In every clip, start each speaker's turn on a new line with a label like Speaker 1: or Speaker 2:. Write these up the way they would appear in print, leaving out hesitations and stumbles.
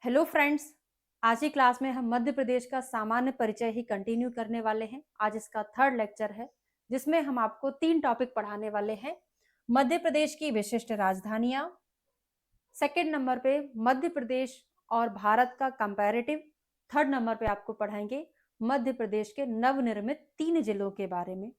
Speaker 1: Hello friends. आज की class में हम मध्य प्रदेश का सामान्य परिचय ही कंटिन्यू करने वाले हैं। आज इसका थर्ड लेक्चर है जिसमें हम आपको 3 टॉपिक पढ़ाने वाले हैं। मध्य प्रदेश की विशिष्ट राजधानियां, सेकंड नंबर पे मध्य प्रदेश और भारत का कंपैरेटिव, थर्ड नंबर पे आपको पढ़ाएंगे मध्य प्रदेश के नवनिर्मित 3 जिलों के बारे में।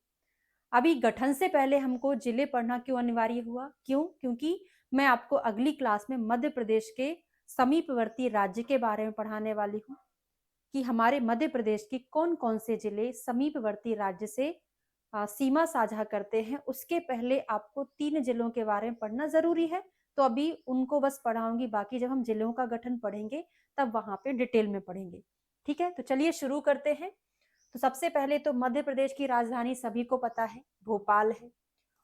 Speaker 1: अभी गठन से पहले हमको जिले पढ़ना क्यों अनिवार्य हुआ? क्योंकि मैं आपको अगली क्लास में मध्य प्रदेश के समीपवर्ती राज्य के बारे में पढ़ाने वाली हूँ कि हमारे मध्य प्रदेश की कौन कौन से जिले समीपवर्ती राज्य से सीमा साझा करते हैं। उसके पहले आपको 3 जिलों के बारे में पढ़ना जरूरी है, तो अभी उनको बस पढ़ाऊंगी, बाकी जब हम जिलों का गठन पढ़ेंगे तब वहां पे डिटेल में पढ़ेंगे। ठीक है, तो चलिए शुरू करते हैं। तो सबसे पहले तो मध्य प्रदेश की राजधानी सभी को पता है, भोपाल है।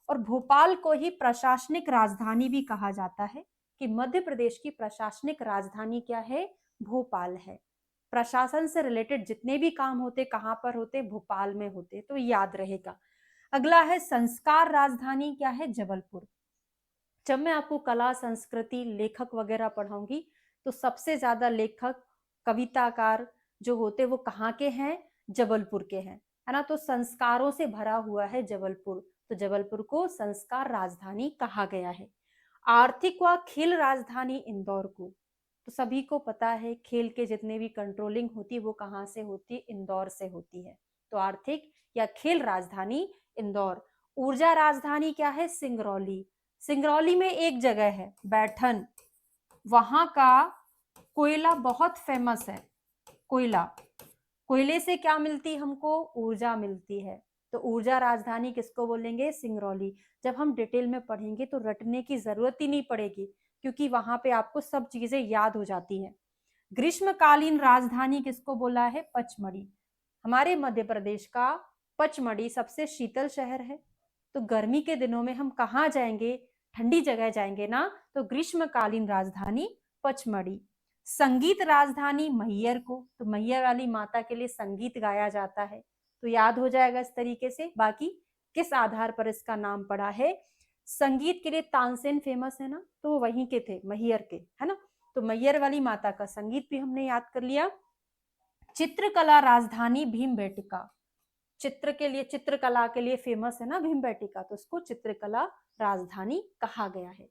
Speaker 1: और भोपाल को ही प्रशासनिक राजधानी भी कहा जाता है कि मध्य प्रदेश की प्रशासनिक राजधानी क्या है? भोपाल है। प्रशासन से रिलेटेड जितने भी काम होते कहां पर होते? भोपाल में होते, तो याद रहेगा। अगला है संस्कार राजधानी क्या है? जबलपुर। जब मैं आपको कला, संस्कृति, लेखक वगैरह पढ़ाऊंगी तो सबसे ज्यादा लेखक, कविताकार जो होते वो कहाँ के हैं? जबलपुर के हैं, है ना। तो संस्कारों से भरा हुआ है जबलपुर, तो जबलपुर को संस्कार राजधानी कहा गया है। आर्थिक व खेल राजधानी इंदौर को, तो सभी को पता है खेल के जितने भी कंट्रोलिंग होती है वो कहाँ से होती है? इंदौर से होती है। तो आर्थिक या खेल राजधानी इंदौर। ऊर्जा राजधानी क्या है? सिंगरौली। सिंगरौली में एक जगह है बैठन, वहां का कोयला बहुत फेमस है। कोयला, कोयले से क्या मिलती हमको? ऊर्जा मिलती है। तो ऊर्जा राजधानी किसको बोलेंगे? सिंगरौली। जब हम डिटेल में पढ़ेंगे तो रटने की जरूरत ही नहीं पड़ेगी, क्योंकि वहां पे आपको सब चीजें याद हो जाती हैं। ग्रीष्मकालीन राजधानी किसको बोला है? पचमढ़ी। हमारे मध्य प्रदेश का पचमढ़ी सबसे शीतल शहर है। तो गर्मी के दिनों में हम कहाँ जाएंगे? ठंडी जगह जाएंगे ना, तो ग्रीष्मकालीन राजधानी पचमढ़ी। संगीत राजधानी मैहर को, तो मैहर वाली माता के लिए संगीत गाया जाता है, तो याद हो जाएगा इस तरीके से। बाकी किस आधार पर इसका नाम पड़ा है? संगीत के लिए तानसेन फेमस है ना, तो वो वहीं के थे, मैहर के, है ना। तो मैहर वाली माता का संगीत भी हमने याद कर लिया। चित्रकला राजधानी भीमबेटका। चित्र के लिए, चित्रकला के लिए फेमस है ना भीमबेटका, तो उसको चित्रकला राजधानी कहा गया है।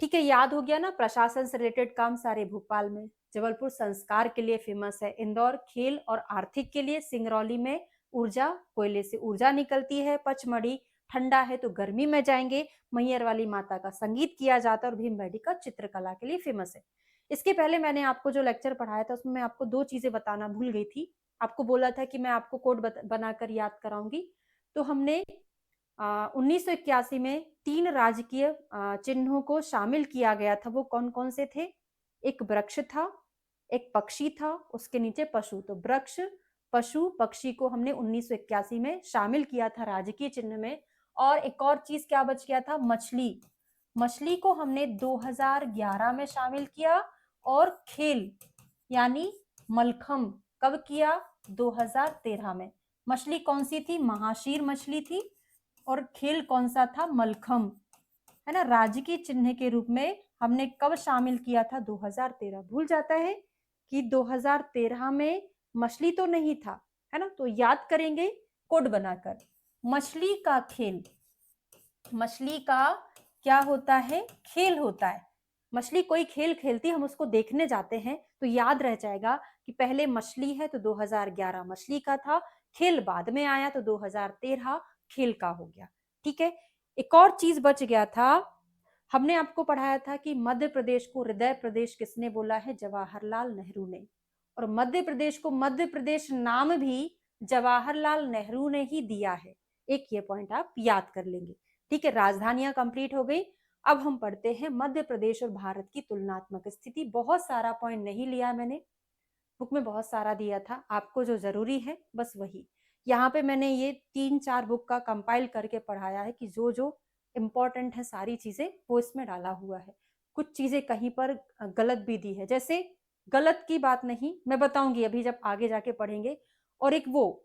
Speaker 1: ठीक है, याद हो गया ना। प्रशासन से रिलेटेड काम सारे भोपाल में। जबलपुर संस्कार के लिए फेमस है। इंदौर खेल और आर्थिक के लिए। सिंगरौली में ऊर्जा, कोयले से ऊर्जा निकलती है। पचमढ़ी ठंडा है तो गर्मी में जाएंगे। मैहर वाली माता का संगीत किया जाता है और भीमबेटका चित्रकला के लिए फेमस है। इसके पहले मैंने आपको जो लेक्चर पढ़ाया था उसमें मैं आपको 2 चीजें बताना भूल गई थी। आपको बोला था कि मैं आपको कोड बनाकर याद कराऊंगी। तो हमने 1981 में 3 राजकीय चिन्हों को शामिल किया गया था। वो कौन कौन से थे? एक वृक्ष था, एक पक्षी था, उसके नीचे पशु। तो वृक्ष, पशु, पक्षी को हमने 1981 में शामिल किया था राजकीय चिन्ह में। और एक और चीज क्या बच गया था? मछली। मछली को हमने 2011 में शामिल किया। और खेल यानी मलखम कब किया? 2013 में। मछली कौन सी थी? महाशीर मछली थी। और खेल कौन सा था? मलखम, है ना। राजकीय चिन्ह के रूप में हमने कब शामिल किया था? 2013। भूल जाता है कि 2013 में मछली तो नहीं था, है ना। तो याद करेंगे कोड बनाकर। मछली का खेल, मछली का क्या होता है? खेल होता है। मछली कोई खेल खेलती, हम उसको देखने जाते हैं, तो याद रह जाएगा कि पहले मछली है तो 2011 मछली का था, खेल बाद में आया तो 2013 खेल का हो गया। ठीक है, एक और चीज बच गया था। हमने आपको पढ़ाया था कि मध्य प्रदेश को हृदय प्रदेश किसने बोला है? जवाहरलाल नेहरू ने। और मध्य प्रदेश को मध्य प्रदेश नाम भी जवाहरलाल नेहरू ने ही दिया है। एक ये पॉइंट आप याद कर लेंगे। ठीक है, राजधानियां कंप्लीट हो गई। अब हम पढ़ते हैं मध्य प्रदेश और भारत की तुलनात्मक स्थिति। बहुत सारा पॉइंट नहीं लिया मैंने, बुक में बहुत सारा दिया था, आपको जो जरूरी है बस वही। यहाँ पे मैंने ये 3-4 बुक का कंपाइल करके पढ़ाया है कि जो जो इम्पोर्टेंट है सारी चीजें वो इसमें डाला हुआ है। कुछ चीजें कहीं पर गलत भी दी है, जैसे गलत की बात नहीं, मैं बताऊंगी अभी जब आगे जाके पढ़ेंगे। और एक वो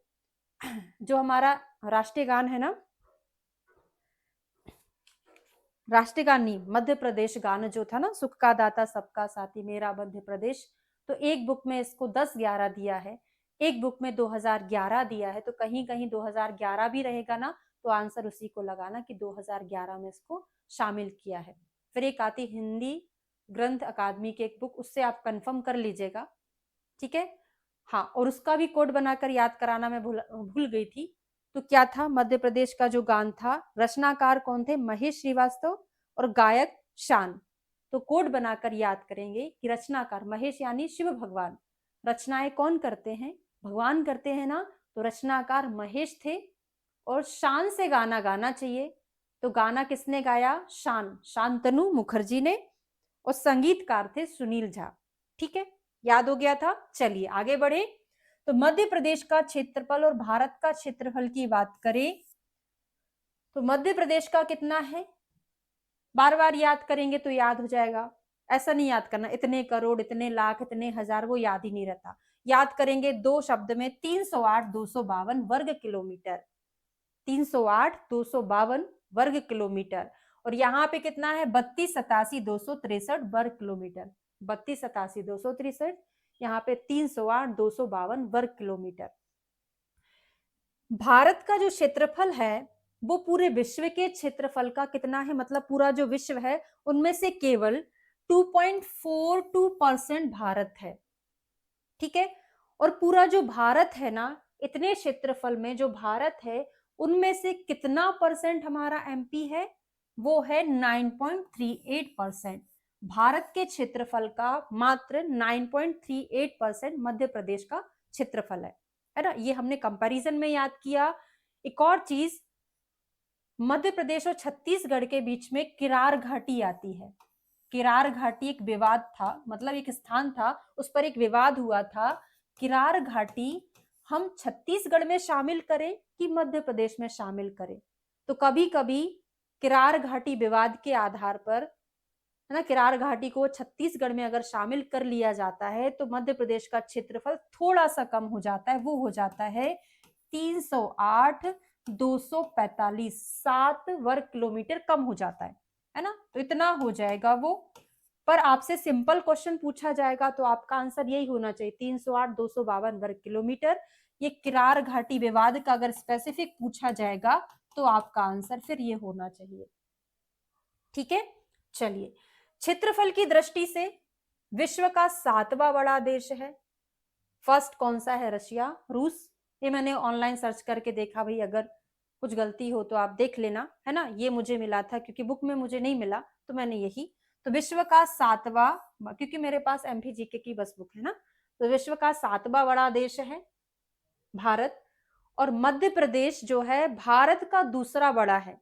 Speaker 1: जो हमारा राष्ट्रीय गान है ना, राष्ट्रगानी मध्य प्रदेश गान जो था ना, सुख का दाता सबका साथी मेरा मध्य प्रदेश, तो एक बुक में इसको 10-11 दिया है, एक बुक में 2011 दिया है, तो कहीं कहीं 2011 भी रहेगा ना, तो आंसर उसी को लगाना कि 2011 में इसको शामिल किया है। फिर एक आती हिंदी ग्रंथ अकादमी की एक बुक, उससे आप कंफर्म कर लीजिएगा, ठीक है। हाँ, और उसका भी कोड बनाकर याद कराना मैं भूल गई थी। तो क्या था, मध्य प्रदेश का जो गान था, रचनाकार कौन थे, महेश श्रीवास्तव, और गायक शान। तो कोड बनाकर याद करेंगे कि रचनाकार महेश यानी शिव भगवान, रचनाएं कौन करते हैं, भगवान करते हैं ना, तो रचनाकार महेश थे। और शान से गाना गाना चाहिए, तो गाना किसने गाया, शान, शांतनु मुखर्जी ने, और संगीतकार थे सुनील झा। ठीक है, याद हो गया था। चलिए आगे बढ़े। तो मध्य प्रदेश का क्षेत्रफल और भारत का क्षेत्रफल की बात करें तो मध्य प्रदेश का कितना है, बार बार याद करेंगे तो याद हो जाएगा, ऐसा नहीं याद करना इतने करोड़, इतने लाख, इतने हजार, वो याद ही नहीं रहता। याद करेंगे दो शब्द में, 308,252 वर्ग किलोमीटर, 308,252 वर्ग किलोमीटर। और यहाँ पे कितना है, 32,87,263 वर्ग किलोमीटर, 32,87,263, यहाँ पे 308,252 वर्ग किलोमीटर। भारत का जो क्षेत्रफल है वो पूरे विश्व के क्षेत्रफल का कितना है, मतलब पूरा जो विश्व है उनमें से केवल 2.42% भारत है, ठीक है। और पूरा जो भारत है ना, इतने क्षेत्रफल में जो भारत है उनमें से कितना परसेंट हमारा एमपी है, वो है 9.38%। भारत के क्षेत्रफल का मात्र 9.38% मध्य प्रदेश का क्षेत्रफल है ना। ये हमने कंपैरिजन में याद किया। एक और चीज, मध्य प्रदेश और छत्तीसगढ़ के बीच में किरार घाटी आती है। किरार घाटी एक विवाद था, मतलब एक स्थान था, उस पर एक विवाद हुआ था। किरार घाटी हम छत्तीसगढ़ में शामिल करें कि मध्य प्रदेश में शामिल करें। तो कभी कभी किरार घाटी विवाद के आधार पर, है ना, किरार घाटी को छत्तीसगढ़ में अगर शामिल कर लिया जाता है तो मध्य प्रदेश का क्षेत्रफल थोड़ा सा कम हो जाता है, वो हो जाता है 308,245, 7 वर्ग किलोमीटर कम हो जाता है ना। तो इतना हो जाएगा वो। पर आपसे सिंपल क्वेश्चन पूछा जाएगा तो आपका आंसर यही होना चाहिए, 308,252 वर्ग किलोमीटर। ये किरार घाटी विवाद का अगर स्पेसिफिक पूछा जाएगा तो आपका आंसर फिर ये होना चाहिए, ठीक है। चलिए, क्षेत्रफल की दृष्टि से विश्व का 7वां बड़ा देश है। फर्स्ट कौन सा है, रशिया, रूस। ये मैंने ऑनलाइन सर्च करके देखा, भाई अगर कुछ गलती हो तो आप देख लेना, है ना। ये मुझे मिला था क्योंकि बुक में मुझे नहीं मिला, तो मैंने यही। तो विश्व का 7वां, क्योंकि मेरे पास एमपी जीके की बस बुक है ना, तो विश्व का 7वां बड़ा देश है भारत। और मध्य प्रदेश जो है भारत का दूसरा बड़ा है,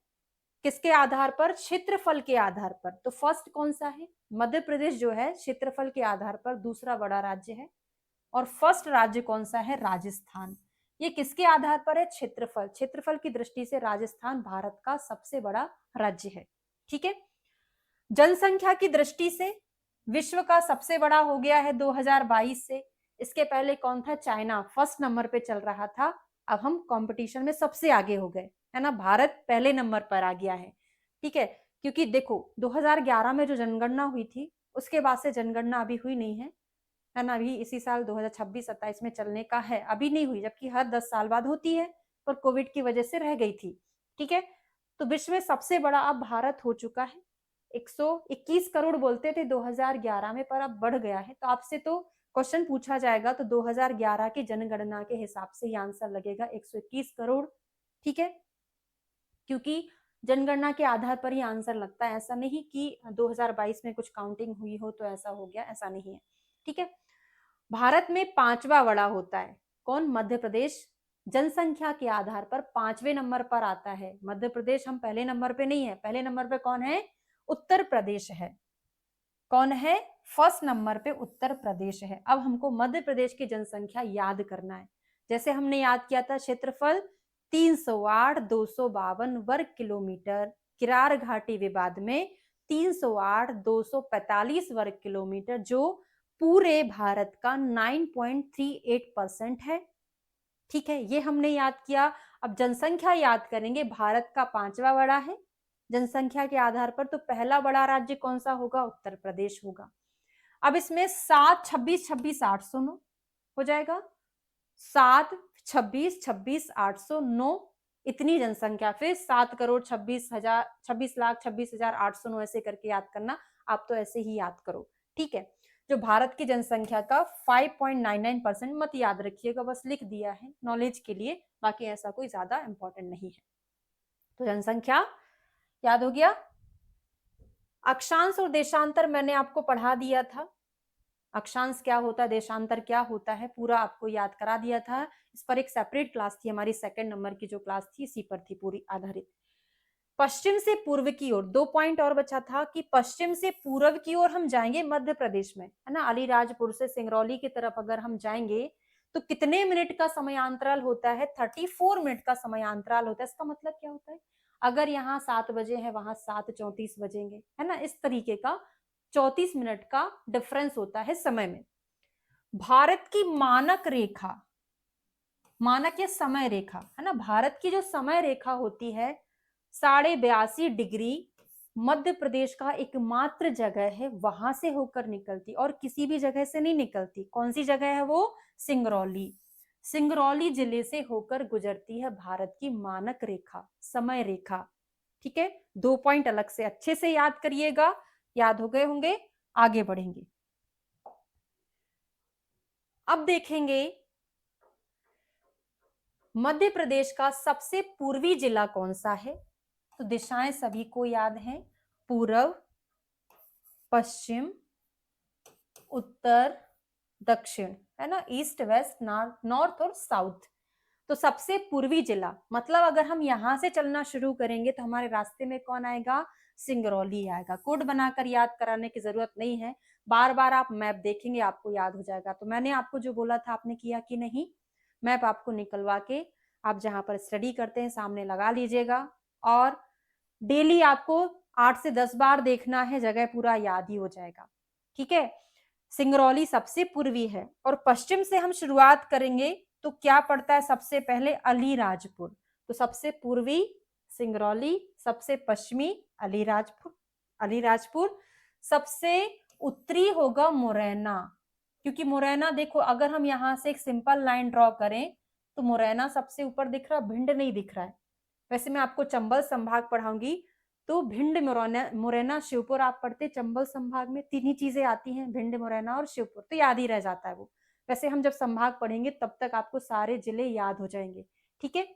Speaker 1: किसके आधार पर, क्षेत्रफल के आधार पर। तो फर्स्ट कौन सा है, मध्य प्रदेश जो है क्षेत्रफल के आधार पर दूसरा बड़ा राज्य है। और फर्स्ट राज्य कौन सा है, राजस्थान। ये किसके आधार पर है, क्षेत्रफल, क्षेत्रफल की दृष्टि से राजस्थान भारत का सबसे बड़ा राज्य है, ठीक है। जनसंख्या की दृष्टि से विश्व का सबसे बड़ा हो गया है 2022 से। इसके पहले कौन था, चाइना फर्स्ट नंबर पे चल रहा था। अब हम कंपटीशन में सबसे आगे हो गए, है ना, भारत पहले नंबर पर आ गया है, ठीक है। क्योंकि देखो 2011 में जो जनगणना हुई थी उसके बाद से जनगणना अभी हुई नहीं है ना। अभी इसी साल 2026-27 में चलने का है, अभी नहीं हुई, जबकि हर 10 साल बाद होती है, पर कोविड की वजह से रह गई थी, ठीक है। तो विश्व में सबसे बड़ा अब भारत हो चुका है। 121 करोड़ बोलते थे 2011 में, पर अब बढ़ गया है। तो आपसे तो क्वेश्चन पूछा जाएगा तो 2011 की जनगणना के हिसाब से ही आंसर लगेगा 121 करोड़, ठीक है। क्योंकि जनगणना के आधार पर ही आंसर लगता है, ऐसा नहीं कि 2022 में कुछ काउंटिंग हुई हो तो ऐसा हो गया, ऐसा नहीं है, ठीक है। भारत में 5वां बड़ा होता है कौन, मध्य प्रदेश। जनसंख्या के आधार पर 5वें नंबर पर आता है मध्य प्रदेश, हम पहले नंबर पे नहीं है। पहले नंबर पे कौन है, उत्तर प्रदेश है। कौन है, फर्स्ट नंबर पे उत्तर प्रदेश है। अब हमको मध्य प्रदेश की जनसंख्या याद करना है, जैसे हमने याद किया था क्षेत्रफल 308,252 वर्ग किलोमीटर, किरार घाटी विवाद में 308,245 वर्ग किलोमीटर, जो पूरे भारत का 9.38% है, ठीक है। ये हमने याद किया। अब जनसंख्या याद करेंगे, भारत का 5वां बड़ा है, जनसंख्या के आधार पर, तो पहला बड़ा राज्य कौन सा होगा? उत्तर प्रदेश होगा। अब इसमें 7, 26, 26, 809 हो जाएगा। 7, 26, 26, 809 इतनी जनसंख्या, फिर 7,26,000, 26,26,809 ऐसे करके याद करना। आप तो ऐसे ही याद करो, ठीक है। जो भारत की जनसंख्या का 5.99% मत याद रखिएगा, बस लिख दिया है नॉलेज के लिए, बाकी ऐसा कोई ज्यादा इंपॉर्टेंट नहीं है। तो जनसंख्या याद हो गया। अक्षांश और देशांतर मैंने आपको पढ़ा दिया था। अक्षांश क्या होता है, देशांतर क्या होता है, पूरा आपको याद करा दिया था। इस पर एक सेपरेट क्लास थी हमारी, 2nd नंबर की जो क्लास थी इसी पर थी पूरी आधारित। पश्चिम से पूर्व की ओर 2 पॉइंट और बचा था कि पश्चिम से पूर्व की ओर हम जाएंगे मध्य प्रदेश में, है ना, अलीराजपुर से सिंगरौली की तरफ अगर हम जाएंगे तो कितने मिनट का समयांतराल होता है? 34 मिनट का समयांतराल होता है। इसका मतलब क्या होता है? अगर यहाँ 7 बजे है, वहां 7:34 बजेंगे, है ना, इस तरीके का 34 मिनट का डिफरेंस होता है समय में। भारत की मानक रेखा, मानक या समय रेखा, है ना, भारत की जो समय रेखा होती है 82.5 डिग्री मध्य प्रदेश का एकमात्र जगह है वहां से होकर निकलती, और किसी भी जगह से नहीं निकलती। कौन सी जगह है वो? सिंगरौली। सिंगरौली जिले से होकर गुजरती है भारत की मानक रेखा, समय रेखा, ठीक है। 2 पॉइंट अलग से अच्छे से याद करिएगा, याद हो गए होंगे। आगे बढ़ेंगे, अब देखेंगे मध्य प्रदेश का सबसे पूर्वी जिला कौन सा है। तो दिशाएं सभी को याद हैं, पूर्व, पश्चिम, उत्तर, दक्षिण, है ना, ईस्ट, वेस्ट, नॉर्थ और साउथ। तो सबसे पूर्वी जिला मतलब अगर हम यहां से चलना शुरू करेंगे तो हमारे रास्ते में कौन आएगा? सिंगरौली आएगा। कोड बनाकर याद कराने की जरूरत नहीं है, बार बार आप मैप देखेंगे आपको याद हो जाएगा। तो मैंने आपको जो बोला था आपने किया कि नहीं? मैप आपको निकलवा के आप जहां पर स्टडी करते हैं सामने लगा लीजिएगा, और डेली आपको 8 से 10 बार देखना है, जगह पूरा याद ही हो जाएगा, ठीक है। सिंगरौली सबसे पूर्वी है, और पश्चिम से हम शुरुआत करेंगे तो क्या पड़ता है सबसे पहले? अलीराजपुर। तो सबसे पूर्वी सिंगरौली, सबसे पश्चिमी अलीराजपुर, अलीराजपुर। सबसे उत्तरी होगा मुरैना, क्योंकि मुरैना देखो अगर हम यहाँ से एक सिंपल लाइन ड्रॉ करें तो मुरैना सबसे ऊपर दिख रहा, भिंड नहीं दिख रहा है। वैसे मैं आपको चंबल संभाग पढ़ाऊंगी तो भिंड, मुरैना, शिवपुर आप पढ़ते चंबल संभाग में, तीन ही चीजें आती हैं, भिंड, मुरैना और शिवपुर, तो याद ही रह जाता है वो। वैसे हम जब संभाग पढ़ेंगे तब तक आपको सारे जिले याद हो जाएंगे, ठीक है।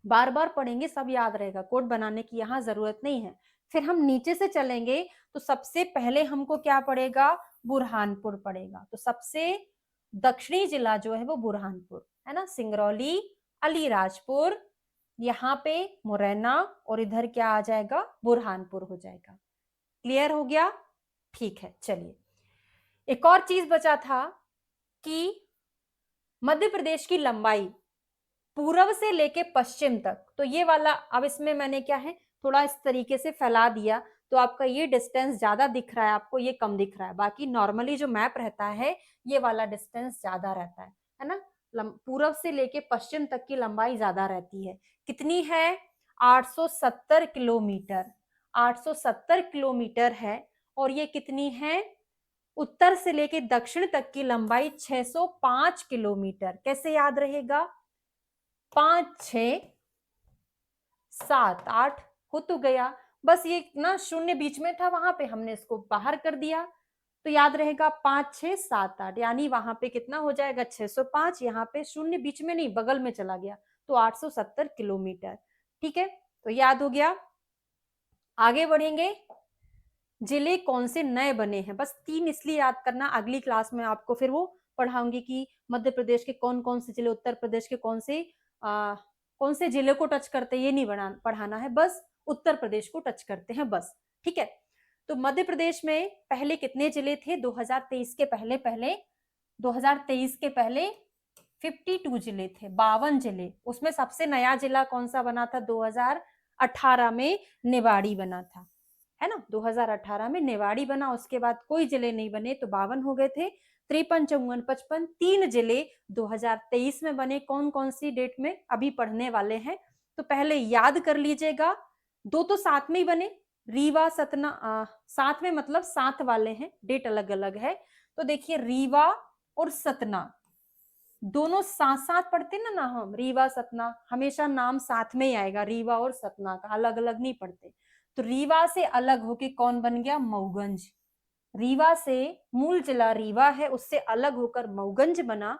Speaker 1: बार बार पढ़ेंगे सब याद रहेगा, कोड बनाने की यहाँ जरूरत नहीं है। फिर हम नीचे से चलेंगे तो सबसे पहले हमको क्या पड़ेगा? बुरहानपुर पड़ेगा। तो सबसे दक्षिणी जिला जो है वो बुरहानपुर, है ना, सिंगरौली, अलीराजपुर, यहाँ पे मुरैना, और इधर क्या आ जाएगा? बुरहानपुर हो जाएगा। क्लियर हो गया? ठीक है, चलिए एक और चीज बचा था कि मध्य प्रदेश की लंबाई पूर्व से लेके पश्चिम तक, तो ये वाला, अब इसमें मैंने क्या है थोड़ा इस तरीके से फैला दिया तो आपका ये डिस्टेंस ज्यादा दिख रहा है आपको, ये कम दिख रहा है। बाकी नॉर्मली जो मैप रहता है ये वाला डिस्टेंस ज्यादा रहता है ना। पूर्व से लेके पश्चिम तक की लंबाई ज्यादा रहती है। कितनी है? 870 किलोमीटर, 870 किलोमीटर है। और ये कितनी है? उत्तर से लेके दक्षिण तक की लंबाई 605 किलोमीटर। कैसे याद रहेगा? 5, 6, 7, 8 हो तो गया, बस ये ना शून्य बीच में था वहां पे हमने इसको बाहर कर दिया, तो याद रहेगा 5, 6, 7, 8, यानी वहां पे कितना हो जाएगा? 605। यहाँ पे शून्य बीच में नहीं, बगल में चला गया, तो 870 किलोमीटर, ठीक है। तो याद हो गया। आगे बढ़ेंगे, जिले कौन से नए बने हैं, बस 3 इसलिए याद करना, अगली क्लास में आपको फिर वो पढ़ाऊंगी कि मध्य प्रदेश के कौन कौन से जिले, उत्तर प्रदेश के कौन से जिले को टच करते हैं, ये नहीं पढ़ाना है, बस उत्तर प्रदेश को टच करते हैं बस, ठीक है। तो मध्य प्रदेश में पहले कितने जिले थे? 2023 के पहले 2023 के पहले 52 जिले थे, 52 जिले। उसमें सबसे नया जिला कौन सा बना था? 2018 में निवाड़ी बना था, है ना, 2018 में निवाड़ी बना, उसके बाद कोई जिले नहीं बने, तो 52 हो गए थे। 53, 54, 55 3 जिले 2023 में बने। कौन कौन सी डेट में? अभी पढ़ने वाले हैं, तो पहले याद कर लीजिएगा दो तो साथ में ही बने, रीवा सतना, साथ में मतलब साथ वाले हैं, डेट अलग अलग है। तो देखिए रीवा और सतना दोनों साथ साथ पढ़ते ना हम, रीवा सतना हमेशा नाम साथ में ही आएगा, रीवा और सतना का अलग अलग नहीं पढ़ते। तो रीवा से अलग होके कौन बन गया, मऊगंज। रीवा से मूल जिला रीवा है, उससे अलग होकर मऊगंज बना,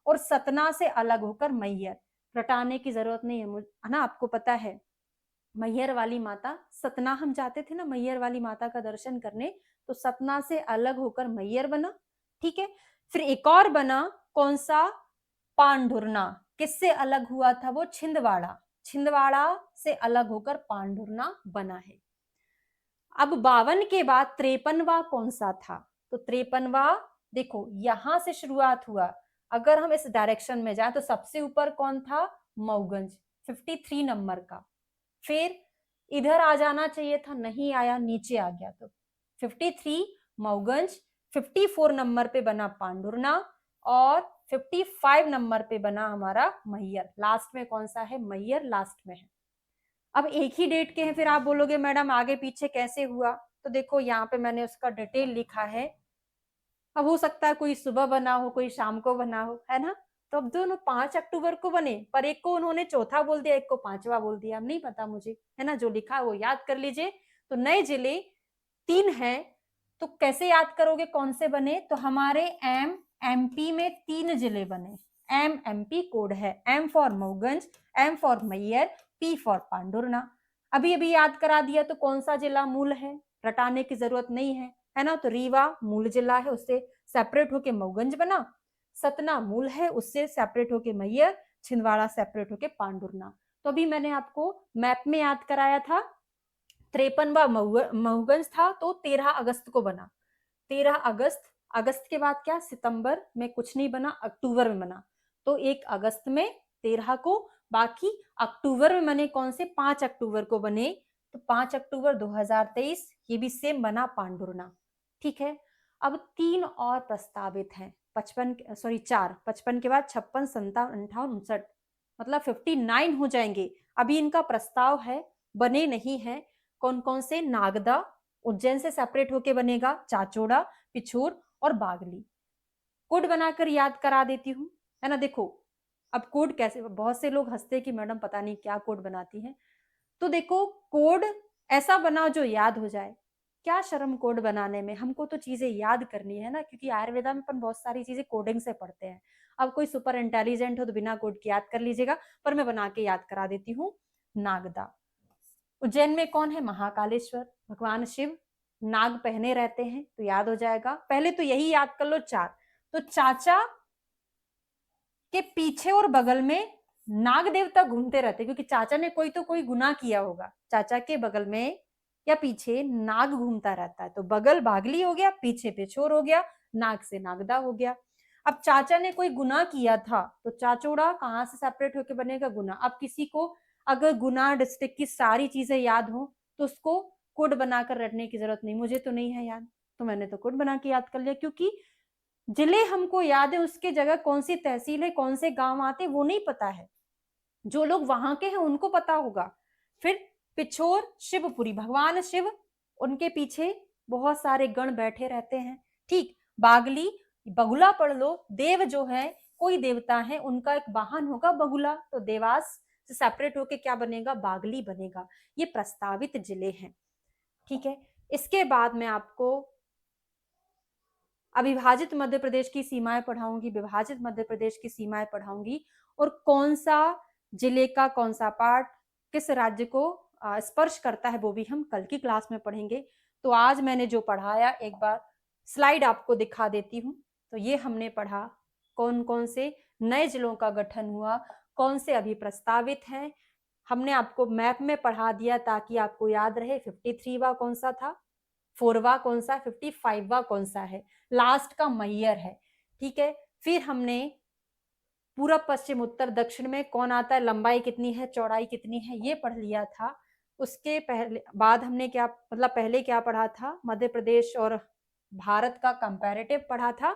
Speaker 1: और सतना से अलग होकर मैहर। रटाने की जरूरत नहीं है ना, आपको पता है मैहर वाली माता, सतना हम जाते थे ना मैहर वाली माता का दर्शन करने, तो सतना से अलग होकर मैहर बना। ठीक है, फिर एक और बना, कौन सा, पांढुरना। किससे अलग हुआ था वो, छिंदवाड़ा। छिंदवाड़ा से अलग होकर पांढुरना बना है। अब 52 के बाद 53वां कौन सा था, तो 53वां देखो यहां से शुरुआत हुआ, अगर हम इस डायरेक्शन में जाए तो सबसे ऊपर कौन था, मऊगंज 53 नंबर का। फिर इधर आ जाना चाहिए था, नहीं आया, नीचे आ गया, तो 53 मऊगंज, 54 नंबर पे बना पांढुरना, और 55 नंबर पे बना हमारा मैहर। लास्ट में कौन सा है, मैहर लास्ट में है। अब एक ही डेट के हैं, फिर आप बोलोगे मैडम आगे पीछे कैसे हुआ, तो देखो यहाँ पे मैंने उसका डिटेल लिखा है। अब हो सकता है कोई सुबह बना हो, कोई शाम को बना हो, है ना। तो अब दोनों 5 अक्टूबर को बने, पर एक को उन्होंने चौथा बोल दिया, एक को पांचवा बोल दिया, नहीं पता मुझे, है ना। जो लिखा है वो याद कर लीजिए। तो नए जिले 3 हैं, तो कैसे याद करोगे कौन से बने, तो हमारे एमपी में 3 जिले बने। एमपी कोड है, M for Mauganj, M for Maihar, P for Pandhurna. अभी अभी याद करा दिया, तो कौन सा जिला मूल है, रटाने की जरूरत नहीं है ना। तो रीवा मूल जिला है, उससे सेपरेट होके मऊगंज बना। सतना मूल है, उससे सेपरेट होके मैहर। छिंदवाड़ा सेपरेट होके पांढुरना। तो अभी मैंने आपको मैप में याद कराया था, 53वां मऊगंज था, तो 13 अगस्त को बना। 13 अगस्त, अगस्त के बाद क्या, सितंबर में कुछ नहीं बना, अक्टूबर में बना। तो 1 अगस्त में 13 को, बाकी अक्टूबर में बने कौन से, 5 अक्टूबर को बने। तो 5 अक्टूबर 2023, ये भी सेम बना पांढुरना। ठीक है, अब 3 और प्रस्तावित हैं, 4, 55 के बाद 56, 57, 58, 59, मतलब 59 हो जाएंगे। अभी इनका प्रस्ताव है, बने नहीं है। कौन कौन से, नागदा उज्जैन से सेपरेट होके बनेगा, चाचोड़ा, पिछोर और बागली। कोड बनाकर याद करा देती हूँ, है ना। देखो अब कोड कैसे, बहुत से लोग हंसते कि मैडम पता नहीं क्या कोड बनाती हैं। तो देखो कोड ऐसा बनाओ जो याद हो जाए। क्या शर्म कोड बनाने में, हमको तो चीजें याद करनी है ना, क्योंकि आयुर्वेदा में अपन बहुत सारी चीजें कोडिंग से पढ़ते हैं। अब कोई सुपर इंटेलिजेंट हो तो बिना कोड के याद कर लीजिएगा, पर मैं बना के याद करा देती हूँ। नागदा, उज्जैन में कौन है, महाकालेश्वर, भगवान शिव नाग पहने रहते हैं, तो याद हो जाएगा। पहले तो यही याद कर लो 4। तो चाचा के पीछे और बगल में नाग देवता घूमते रहते, क्योंकि चाचा ने कोई तो कोई गुनाह किया होगा, चाचा के बगल में या पीछे नाग घूमता रहता है। तो बगल बागली हो गया, पीछे पिछोर हो गया, नाग से नागदा हो गया। अब चाचा ने कोई गुनाह किया था, तो चाचोड़ा कहाँ से सेपरेट होकर बनेगा, गुना। अब किसी को अगर गुना डिस्ट्रिक्ट की सारी चीजें याद हो, तो उसको कोड बनाकर रटने की जरूरत नहीं, मुझे तो नहीं है याद, तो मैंने तो कोड बना के याद कर लिया। क्योंकि जिले हमको याद है, उसके जगह कौन सी तहसील है, कौन से गांव आते, वो नहीं पता है। जो लोग वहां के हैं उनको पता होगा। फिर पिछोर शिवपुरी, भगवान शिव, उनके पीछे बहुत सारे गण बैठे रहते हैं। ठीक, बागली, बगुला पढ़ लो, देव जो है कोई देवता है, उनका एक वाहन होगा बगुला, तो देवास से सेपरेट होके क्या बनेगा, बागली बनेगा। ये प्रस्तावित जिले हैं। ठीक है, इसके बाद मैं आपको अविभाजित मध्य प्रदेश की सीमाएं पढ़ाऊंगी, विभाजित मध्य प्रदेश की सीमाएं पढ़ाऊंगी, और कौन सा जिले का कौन सा पार्ट किस राज्य को स्पर्श करता है, वो भी हम कल की क्लास में पढ़ेंगे। तो आज मैंने जो पढ़ाया, एक बार स्लाइड आपको दिखा देती हूँ। तो ये हमने पढ़ा कौन कौन से नए जिलों का गठन हुआ, कौन से अभी प्रस्तावित हैं। हमने आपको मैप में पढ़ा दिया ताकि आपको याद रहे 53वां कौन सा था, 4वां कौन सा, 55वां कौन सा है, लास्ट का मैहर है। ठीक है, फिर हमने पूरब पश्चिम उत्तर दक्षिण में कौन आता है, लंबाई कितनी है, चौड़ाई कितनी है, ये पढ़ लिया था। उसके पहले बाद हमने क्या, मतलब पहले क्या पढ़ा था, मध्य प्रदेश और भारत का कंपैरेटिव पढ़ा था,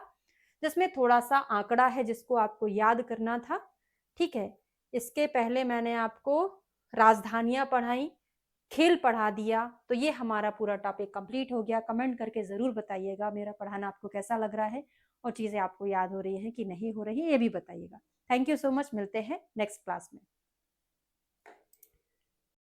Speaker 1: जिसमें थोड़ा सा आंकड़ा है जिसको आपको याद करना था। ठीक है, इसके पहले मैंने आपको राजधानियां पढ़ाई, खेल पढ़ा दिया। तो ये हमारा पूरा टॉपिक कंप्लीट हो गया। कमेंट करके ज़रूर बताइएगा मेरा पढ़ाना आपको कैसा लग रहा है और चीज़ें आपको याद हो रही हैं कि नहीं हो रही, ये भी बताइएगा। थैंक यू सो मच, मिलते हैं नेक्स्ट क्लास में।